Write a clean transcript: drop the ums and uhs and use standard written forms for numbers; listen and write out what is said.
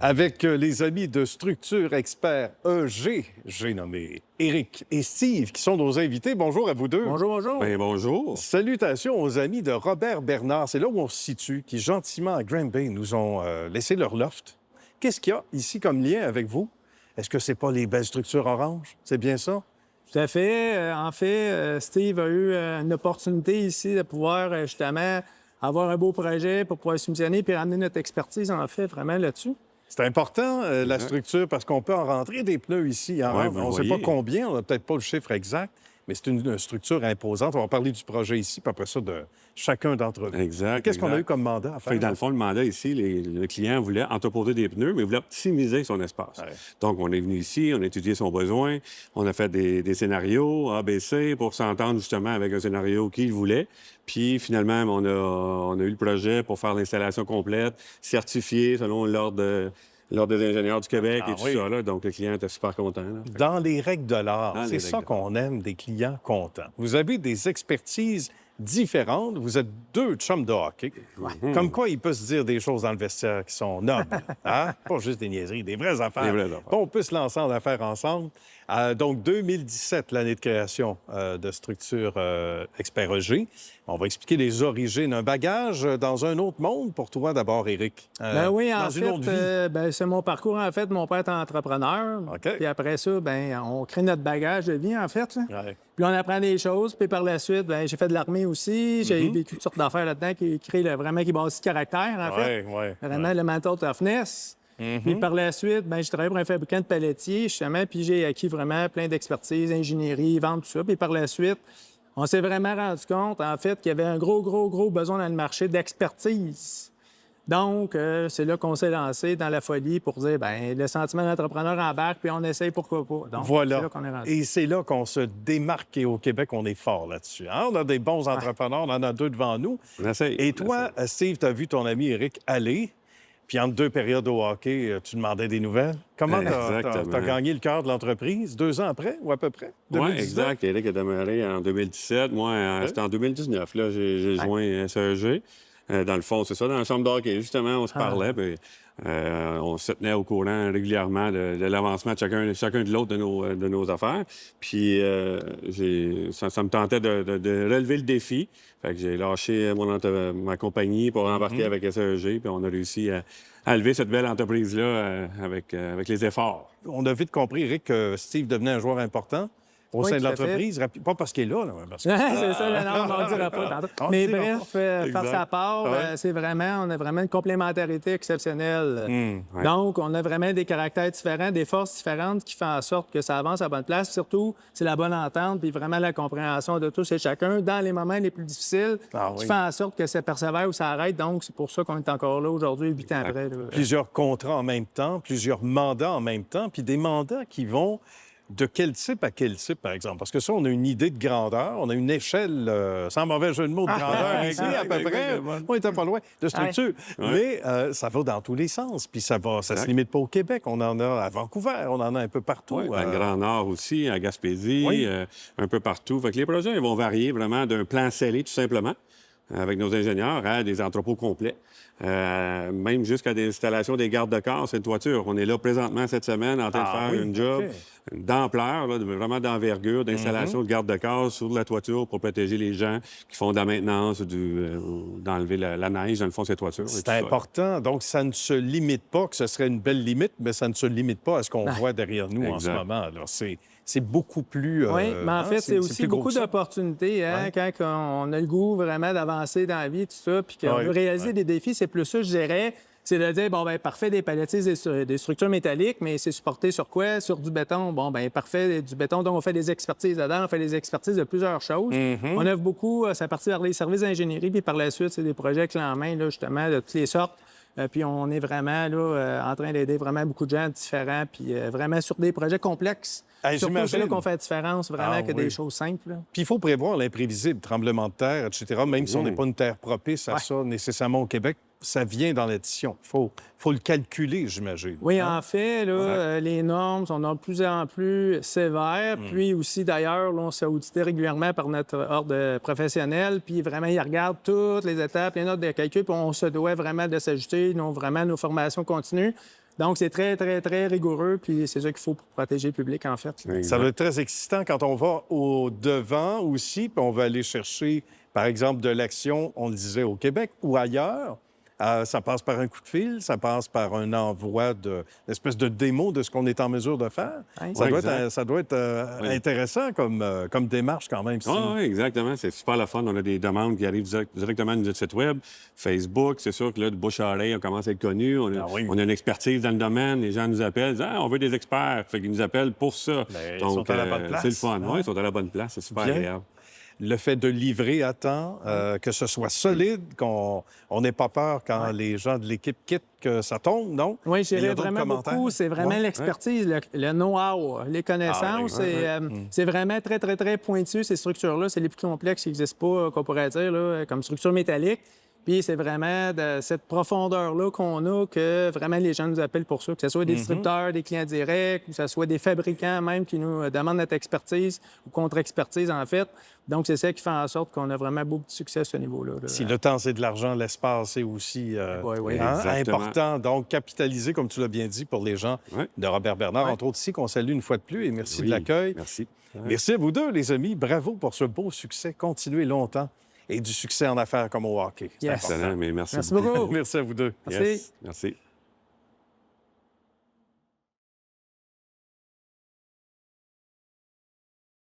Avec les amis de Structure Expert EG, j'ai nommé Éric et Steve, qui sont nos invités. Bonjour à vous deux. Bonjour, bonjour. Bien, bonjour. Salutations aux amis de Robert Bernard. C'est là où on se situe, qui gentiment à Grand Bay nous ont laissé leur loft. Qu'est-ce qu'il y a ici comme lien avec vous? Est-ce que c'est pas les belles structures oranges? C'est bien ça? Tout à fait. En fait, Steve a eu une opportunité ici de pouvoir justement avoir un beau projet pour pouvoir soumissionner puis ramener notre expertise, en fait, vraiment là-dessus. C'est important, la structure, parce qu'on peut en rentrer des pneus ici. Hein? Ouais, On ne sait pas combien, on n'a peut-être pas le chiffre exact, mais c'est une structure imposante. On va parler du projet ici, puis après ça, de chacun d'entre vous. Exact. Qu'est-ce qu'on a eu comme mandat à faire? Fait que dans le fond, le mandat ici, le client voulait entreposer des pneus, mais il voulait optimiser son espace. Ouais. Donc, on est venu ici, on a étudié son besoin, on a fait des scénarios A, B, C pour s'entendre justement avec un scénario qu'il voulait. Puis, finalement, on a eu le projet pour faire l'installation complète, certifiée selon l'ordre des ingénieurs du Québec et tout ça. Là. Donc, le client était super content. Là. Dans les règles de l'art, Dans c'est les ça règles de qu'on aime, des clients contents. Vous avez des expertises différentes. Vous êtes deux chums de hockey. Comme quoi, il peut se dire des choses dans le vestiaire qui sont nobles. Hein? Pas juste des niaiseries, des vraies affaires. Des vraies affaires. On peut se lancer en affaires ensemble. Donc, 2017, l'année de création de Structure Expert EG. On va expliquer les origines. Un bagage dans un autre monde pour toi d'abord, Éric. Oui, dans en une autre vie. fait, c'est mon parcours. En fait, mon père est entrepreneur. OK. Puis après ça, on crée notre bagage de vie, en fait. Là. Ouais. Puis on apprend des choses. Puis par la suite, j'ai fait de l'armée aussi. J'ai vécu toutes sortes d'affaires là-dedans qui créent vraiment, qui bâtissent le caractère, en fait. Ouais. Vraiment, le mental toughness. Puis par la suite, j'ai travaillé pour un fabricant de pelletiers, justement, puis j'ai acquis vraiment plein d'expertise, ingénierie, vente, tout ça. Puis par la suite, on s'est vraiment rendu compte, en fait, qu'il y avait un gros besoin dans le marché d'expertise. Donc, c'est là qu'on s'est lancé dans la folie pour dire, le sentiment d'entrepreneur embarque, puis on essaye, pourquoi pas. Donc, Voilà. c'est là qu'on est rendu. Et c'est là qu'on se démarque et au Québec, on est fort là-dessus. Hein? On a des bons entrepreneurs, on en a deux devant nous. On essaye. Et toi, Steve, tu as vu ton ami Éric aller, puis entre deux périodes au hockey, tu demandais des nouvelles. Comment tu Exactement. as gagné le cœur de l'entreprise? 2 ans après, ou à peu près? Oui, 2019? exact. Éric a démarré en 2017. Moi, c'était en 2019. Là, j'ai joint SEG. Dans le fond, c'est ça, dans la chambre d'hockey. Justement, on se parlait, puis on se tenait au courant régulièrement de l'avancement de chacun de l'autre de nos affaires. Puis ça me tentait de relever le défi. Fait que j'ai lâché ma compagnie pour embarquer avec SEG, puis on a réussi à lever cette belle entreprise-là avec les efforts. On a vite compris, Éric, que Steve devenait un joueur important au sein de tout à fait. l'entreprise. Pas parce qu'il est là, parce que... C'est ça, non, on ne dira pas tantôt. Mais bref, faire sa part, c'est vraiment, on a vraiment une complémentarité exceptionnelle. Donc, on a vraiment des caractères différents, des forces différentes qui font en sorte que ça avance à bonne place. Surtout, c'est la bonne entente puis vraiment la compréhension de tous et chacun dans les moments les plus difficiles qui fait en sorte que ça persévère ou ça arrête. Donc, c'est pour ça qu'on est encore là aujourd'hui, 8 ans après. Là. Plusieurs contrats en même temps, plusieurs mandats en même temps, puis des mandats qui vont de quel type à quel type, par exemple? Parce que ça, on a une idée de grandeur, on a une échelle, sans mauvais jeu de mots, de grandeur ici, à peu près. On était pas loin de structure. Mais ça va dans tous les sens, puis ça se limite pas au Québec. On en a à Vancouver, on en a un peu partout. Oui, dans le Grand Nord aussi, à Gaspésie, un peu partout. Fait que les projets ils vont varier vraiment d'un plan scellé, tout simplement, avec nos ingénieurs, à des entrepôts complets. Même jusqu'à des installations des gardes de corps, c'est une toiture. On est là présentement cette semaine en train de faire une job d'ampleur, là, vraiment d'envergure, d'installation de garde de corps sur la toiture pour protéger les gens qui font de la maintenance, d'enlever la neige dans le fond de ces toitures. C'est important. Donc, ça ne se limite pas, que ce serait une belle limite, mais ça ne se limite pas à ce qu'on voit derrière nous en ce moment. Alors, c'est beaucoup plus... Oui, mais en fait, c'est aussi beaucoup plus gros d'opportunités quand on a le goût vraiment d'avancer dans la vie, tout ça, puis qu'on veut réaliser des défis. C'est plus ça, je dirais, c'est de dire, parfait, des palettises, des structures métalliques, mais c'est supporté sur quoi? Sur du béton. Parfait, du béton. Donc, on fait des expertises dedans. On fait des expertises de plusieurs choses. On œuvre beaucoup, ça partit vers les services d'ingénierie, puis par la suite, c'est des projets clés en main, là, justement, de toutes les sortes. Puis on est vraiment là, en train d'aider vraiment beaucoup de gens différents, puis vraiment sur des projets complexes. Surtout, c'est là qu'on fait la différence, vraiment, que des choses simples. Là. Puis il faut prévoir l'imprévisible, tremblement de terre, etc. Même si on n'est pas une terre propice à ça nécessairement au Québec, ça vient dans l'addition. Il faut le calculer, j'imagine. Oui, en fait, là, les normes sont de plus en plus sévères. Puis aussi, d'ailleurs, là, on s'est audité régulièrement par notre ordre professionnel. Puis vraiment, ils regardent toutes les étapes, les notes de calcul, puis on se doit vraiment de s'ajuster. Vraiment, nos formations continuent. Donc, c'est très, très, très rigoureux, puis c'est ça qu'il faut pour protéger le public, en fait. Ça va être très excitant quand on va au-devant aussi, puis on va aller chercher, par exemple, de l'action, on le disait, au Québec ou ailleurs. Ça passe par un coup de fil, ça passe par un envoi d'espèce de démo de ce qu'on est en mesure de faire. Oui. Ça doit être intéressant comme démarche quand même. Oui, exactement. C'est super la fun. On a des demandes qui arrivent directement de notre site Web. Facebook, c'est sûr que là, de bouche à oreille, on commence à être connu. On a une expertise dans le domaine. Les gens nous appellent, disent on veut des experts. Fait qu'ils nous appellent pour ça. Ils sont à la bonne place. C'est le fun. Oui, ils sont à la bonne place. C'est super agréable. Le fait de livrer à temps, que ce soit solide, qu'on n'ait pas peur quand les gens de l'équipe quittent, que ça tombe, non? Oui, Il y j'irais a d'autres vraiment commentaires? beaucoup. C'est vraiment l'expertise, le know-how, les connaissances. C'est vraiment très, très, très pointu, ces structures-là. C'est les plus complexes qui n'existent pas, qu'on pourrait dire, là, comme structure métallique. Puis c'est vraiment de cette profondeur-là qu'on a que vraiment les gens nous appellent pour ça, que ce soit des distributeurs, des clients directs, que ce soit des fabricants même qui nous demandent notre expertise ou contre-expertise, en fait. Donc, c'est ça qui fait en sorte qu'on a vraiment beaucoup de succès à ce niveau-là. Si le temps, c'est de l'argent, l'espace, c'est aussi important. Donc, capitaliser, comme tu l'as bien dit, pour les gens de Robert Bernard, entre autres ici, qu'on salue une fois de plus. Et merci de l'accueil. Merci. Merci à vous deux, les amis. Bravo pour ce beau succès. Continuez longtemps. Et du succès en affaires comme au hockey. Excellent, mais merci. Merci beaucoup. Merci à vous deux. Merci. Merci.